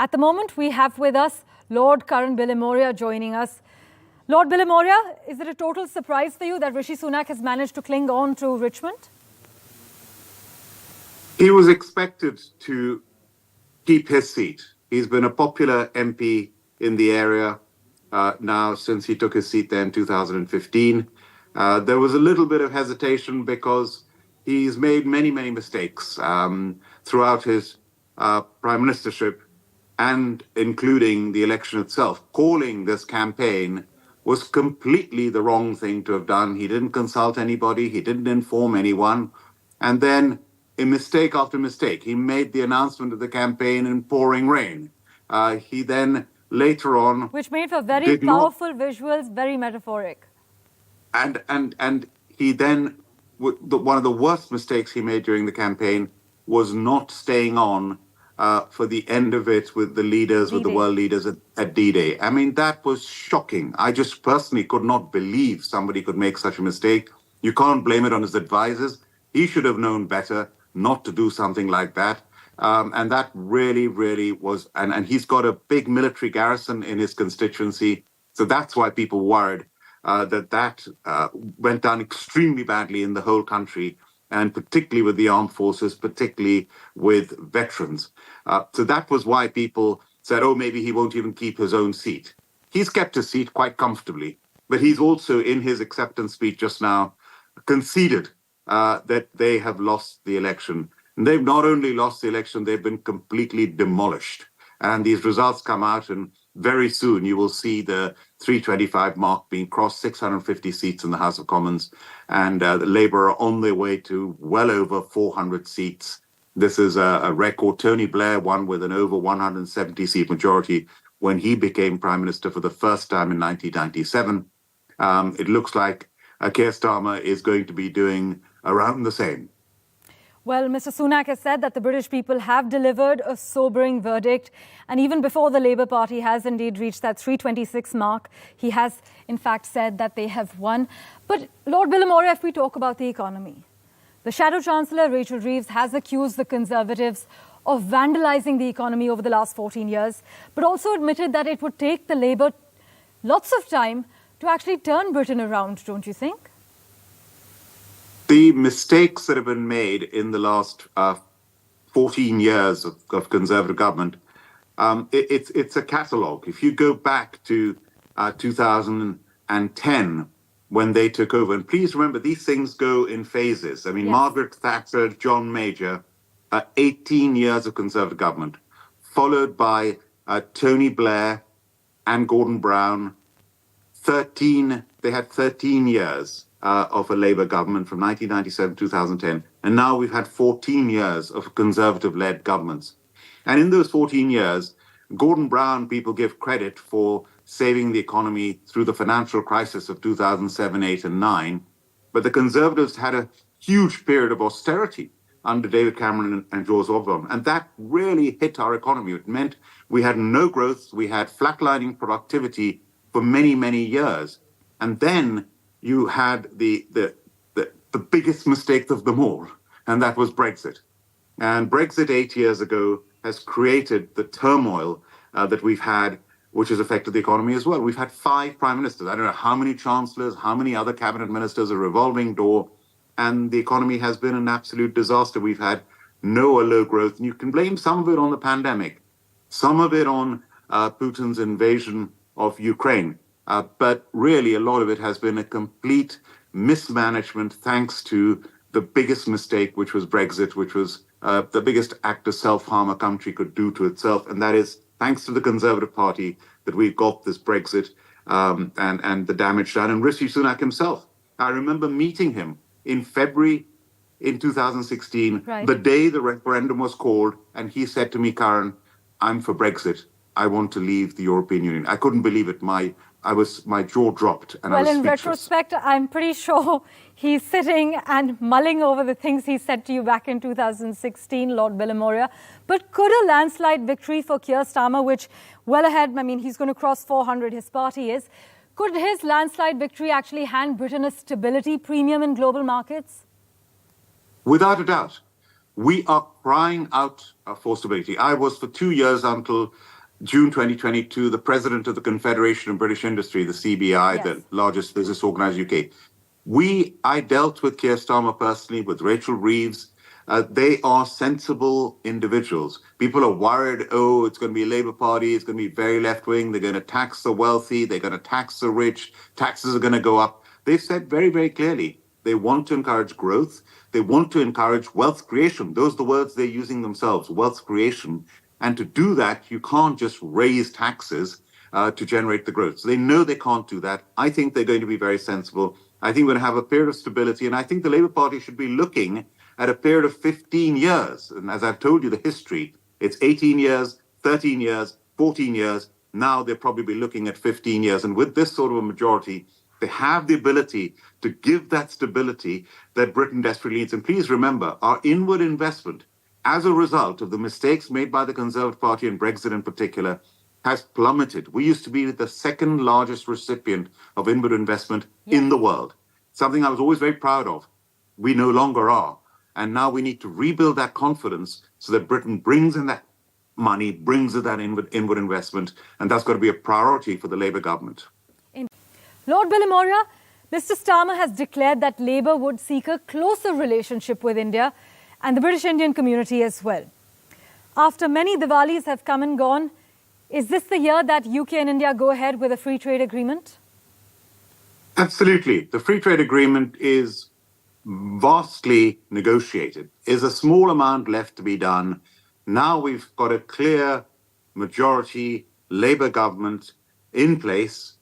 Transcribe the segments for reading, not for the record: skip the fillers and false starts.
At the moment, we have with us Lord Karan Bilimoria joining us. Lord Bilimoria, is it a total surprise for you that Rishi Sunak has managed to cling on to Richmond? He was expected to keep his seat. He's been a popular MP in the area now since he took his seat there in 2015. There was a little bit of hesitation because he's made many mistakes throughout his prime ministership, and including the election itself. Calling this campaign was completely the wrong thing to have done. He didn't consult anybody. He didn't inform anyone. And then, in mistake after mistake, he made the announcement of the campaign in pouring rain. He then, later on... Which made for very powerful visuals, very metaphoric. And he then, one of the worst mistakes he made during the campaign was not staying on for the end of it with the leaders, with the world leaders at D-Day. I mean, that was shocking. I just personally could not believe somebody could make such a mistake. You can't blame it on his advisors. He should have known better not to do something like that. And that really was, and he's got a big military garrison in his constituency. So that's why people worried that went down extremely badly in the whole country, and particularly with the armed forces, particularly with veterans. So that was why people said, oh, maybe he won't even keep his own seat. He's kept his seat quite comfortably, but he's also, in his acceptance speech just now, conceded that they have lost the election. And they've not only lost the election, they've been completely demolished. And these results come out, and very soon you will see the 325 mark being crossed, 650 seats in the House of Commons, and the Labour are on their way to well over 400 seats. This is a record. Tony Blair won with an over 170 seat majority when he became Prime Minister for the first time in 1997. It looks like Keir Starmer is going to be doing around the same. Well, Mr. Sunak has said that the British people have delivered a sobering verdict. And even before the Labour Party has indeed reached that 326 mark, he has in fact said that they have won. But Lord Bilimoria, if we talk about the economy, the Shadow Chancellor, Rachel Reeves, has accused the Conservatives of vandalising the economy over the last 14 years, but also admitted that it would take the Labour lots of time to actually turn Britain around, don't you think? The mistakes that have been made in the last 14 years of Conservative government, it's a catalogue. If you go back to 2010, when they took over, and please remember, these things go in phases. I mean, yes. Margaret Thatcher, John Major, 18 years of Conservative government, followed by Tony Blair and Gordon Brown, they had 13 years of a Labour government from 1997 to 2010. And now we've had 14 years of Conservative-led governments. And in those 14 years, Gordon Brown, people give credit for saving the economy through the financial crisis of 2007, 8 and 9. But the Conservatives had a huge period of austerity under David Cameron and George Osborne. And that really hit our economy. It meant we had no growth. We had flatlining productivity for many years. And then you had the biggest mistake of them all, and that was Brexit. And Brexit 8 years ago has created the turmoil that we've had, which has affected the economy as well. We've had 5 prime ministers. I don't know how many chancellors, how many other cabinet ministers, a revolving door, and the economy has been an absolute disaster. We've had no or low growth, and you can blame some of it on the pandemic, some of it on Putin's invasion of Ukraine. But really, a lot of it has been a complete mismanagement thanks to the biggest mistake, which was Brexit, which was the biggest act of self-harm a country could do to itself. And that is thanks to the Conservative Party that we've got this Brexit and the damage done. And Rishi Sunak himself, I remember meeting him in February in 2016, right, the day the referendum was called. And he said to me, Karan, I'm for Brexit. I want to leave the European Union. I couldn't believe it. My jaw dropped and I was speechless. Well, in retrospect, I'm pretty sure he's sitting and mulling over the things he said to you back in 2016, Lord Bilimoria. But could a landslide victory for Keir Starmer, which well ahead, I mean, he's going to cross 400, his party is, could his landslide victory actually hand Britain a stability premium in global markets? Without a doubt. We are crying out for stability. I was for 2 years until June 2022, the president of the Confederation of British Industry, the CBI, Yes. the largest business organization in the UK. I dealt with Keir Starmer personally, with Rachel Reeves. They are sensible individuals. People are worried, oh, it's going to be a Labour Party, it's going to be very left-wing, they're going to tax the wealthy, they're going to tax the rich, taxes are going to go up. They've said very, very clearly, they want to encourage growth, they want to encourage wealth creation. Those are the words they're using themselves, wealth creation. And to do that, you can't just raise taxes to generate the growth. So they know they can't do that. I think they're going to be very sensible. I think we're going to have a period of stability. And I think the Labour Party should be looking at a period of 15 years. And as I've told you, the history, it's 18 years, 13 years, 14 years. Now they'll probably be looking at 15 years. And with this sort of a majority, they have the ability to give that stability that Britain desperately needs. And please remember, our inward investment, as a result of the mistakes made by the Conservative Party and Brexit in particular, has plummeted. We used to be the second largest recipient of inward investment in the world, something I was always very proud of. We no longer are. And now we need to rebuild that confidence so that Britain brings in that money, brings in that inward investment, and that's got to be a priority for the Labour government. Lord Bilimoria, Mr. Starmer has declared that Labour would seek a closer relationship with India and the British Indian community as well. After many Diwalis have come and gone, is this the year that UK and India go ahead with a free trade agreement? Absolutely. The free trade agreement is vastly negotiated. Is a small amount left to be done. Now we've got a clear majority Labour government in place.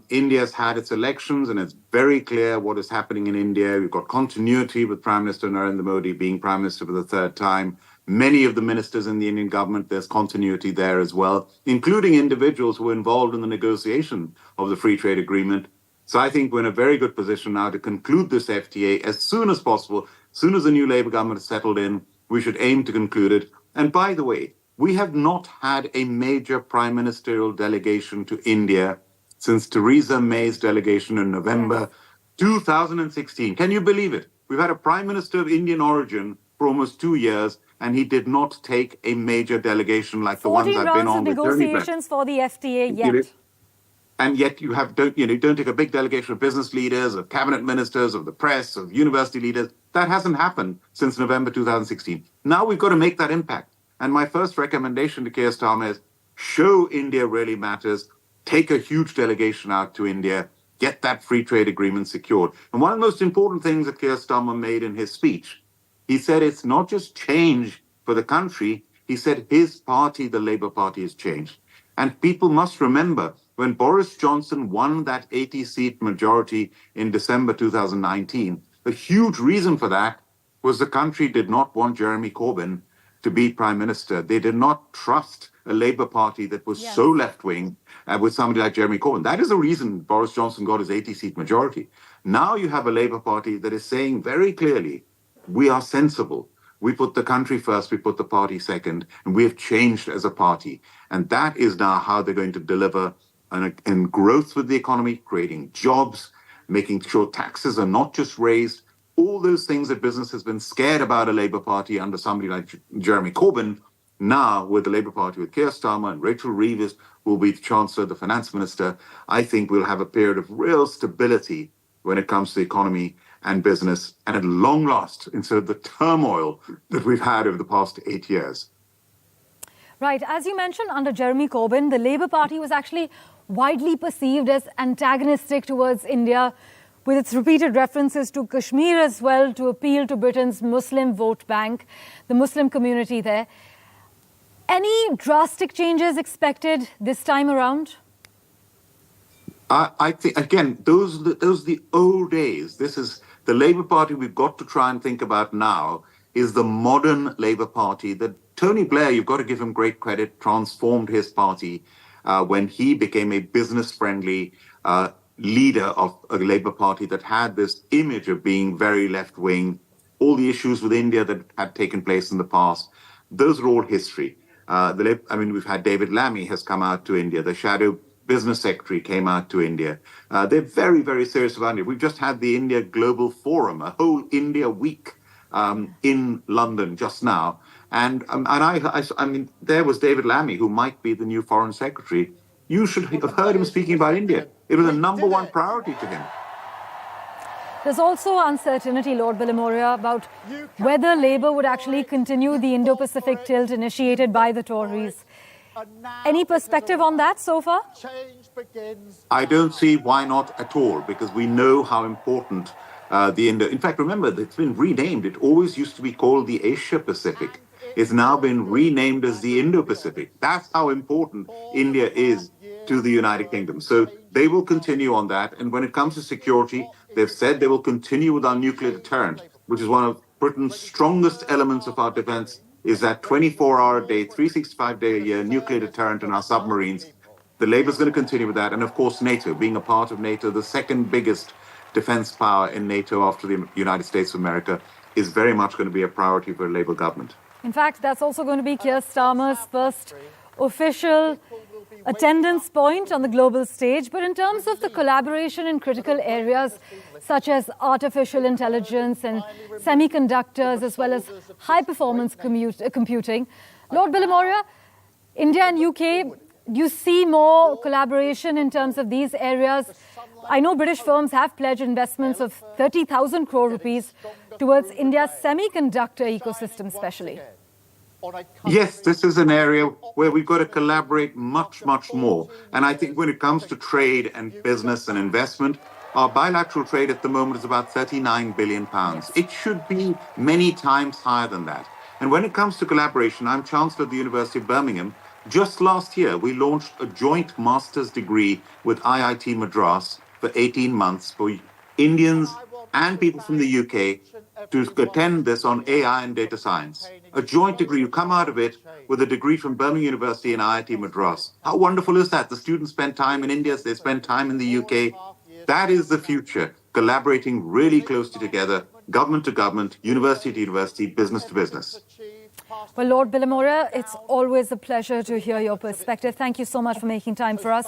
India's had its elections and it's very clear what is happening in India. We've got continuity with Prime Minister Narendra Modi being Prime Minister for the third time. Many of the ministers in the Indian government, there's continuity there as well, including individuals who were involved in the negotiation of the free trade agreement. So I think we're in a very good position now to conclude this FTA as soon as possible. As soon as the new Labour government is settled in, we should aim to conclude it. And by the way, we have not had a major prime ministerial delegation to India since Theresa May's delegation in November 2016. Can you believe it? We've had a prime minister of Indian origin for almost 2 years, and he did not take a major delegation like the ones I've been on with 14 rounds of negotiations for the FTA yet. And yet you don't take a big delegation of business leaders, of cabinet ministers, of the press, of university leaders. That hasn't happened since November 2016. Now we've got to make that impact. And my first recommendation to Keir Starmer is show India really matters. Take a huge delegation out to India. Get that free trade agreement secured. And one of the most important things that Keir Starmer made in his speech, he said it's not just change for the country. He said his party, the Labour Party, has changed. And people must remember, when Boris Johnson won that 80-seat majority in December 2019, a huge reason for that was the country did not want Jeremy Corbyn to be Prime Minister. They did not trust a Labour Party that was so left-wing with somebody like Jeremy Corbyn. That is the reason Boris Johnson got his 80-seat majority. Now you have a Labour Party that is saying very clearly, we are sensible. We put the country first, we put the party second, and we have changed as a party. And that is now how they're going to deliver and growth with the economy, creating jobs, making sure taxes are not just raised. All those things that business has been scared about a Labour Party under somebody like Jeremy Corbyn, now with the Labour Party, with Keir Starmer and Rachel Reeves, who will be the Chancellor, the Finance Minister, I think we'll have a period of real stability when it comes to the economy and business, and at long last, instead of the turmoil that we've had over the past 8 years. Right. As you mentioned, under Jeremy Corbyn, the Labour Party was actually widely perceived as antagonistic towards India, with its repeated references to Kashmir as well, to appeal to Britain's Muslim vote bank, the Muslim community there. Any drastic changes expected this time around? I think, again, those are the old days. This is the Labour Party we've got to try and think about now is the modern Labour Party that Tony Blair, you've got to give him great credit, transformed his party when he became a business-friendly leader of a Labour Party that had this image of being very left-wing. All the issues with India that had taken place in the past, those are all history. We've had David Lammy has come out to India. The shadow business secretary came out to India. They're very, very serious about it. We've just had the India Global Forum, a whole India week in London just now. And I mean, there was David Lammy, who might be the new foreign secretary. You should have heard him speaking about India. It was a number one priority to him. There's also uncertainty, Lord Bilimoria, about whether Labour would actually continue the Indo-Pacific tilt initiated by the Tories. Any perspective on that so far? I don't see why not at all, because we know how important the Indo... In fact, remember, it's been renamed. It always used to be called the Asia-Pacific. It's now been renamed as the Indo-Pacific. That's how important India is to the United Kingdom. So they will continue on that. And when it comes to security, they've said they will continue with our nuclear deterrent, which is one of Britain's strongest elements of our defense, is that 24-hour-a-day, 365-day-a-year nuclear deterrent in our submarines. The Labour's going to continue with that. And of course, NATO, being a part of NATO, the second biggest defense power in NATO after the United States of America, is very much going to be a priority for a Labour government. In fact, that's also going to be Keir Starmer's first official attendance point on the global stage. But in terms of the collaboration in critical areas such as artificial intelligence and semiconductors, as well as high-performance computing, Lord Bilimoria, India and UK, do you see more collaboration in terms of these areas? I know British firms have pledged investments of 30,000 crore rupees towards India's semiconductor ecosystem especially. Yes, this is an area where we've got to collaborate much, much more. And I think when it comes to trade and business and investment, our bilateral trade at the moment is about £39 billion. It should be many times higher than that. And when it comes to collaboration, I'm Chancellor of the University of Birmingham. Just last year, we launched a joint master's degree with IIT Madras for 18 months for Indians and people from the UK to attend this on AI and data science. A joint degree, you come out of it with a degree from Birmingham University and IIT Madras. How wonderful is that? The students spend time in India, they spend time in the UK. That is the future, collaborating really closely together, government to government, university to university, business to business. Well, Lord Bilimoria, it's always a pleasure to hear your perspective. Thank you so much for making time for us.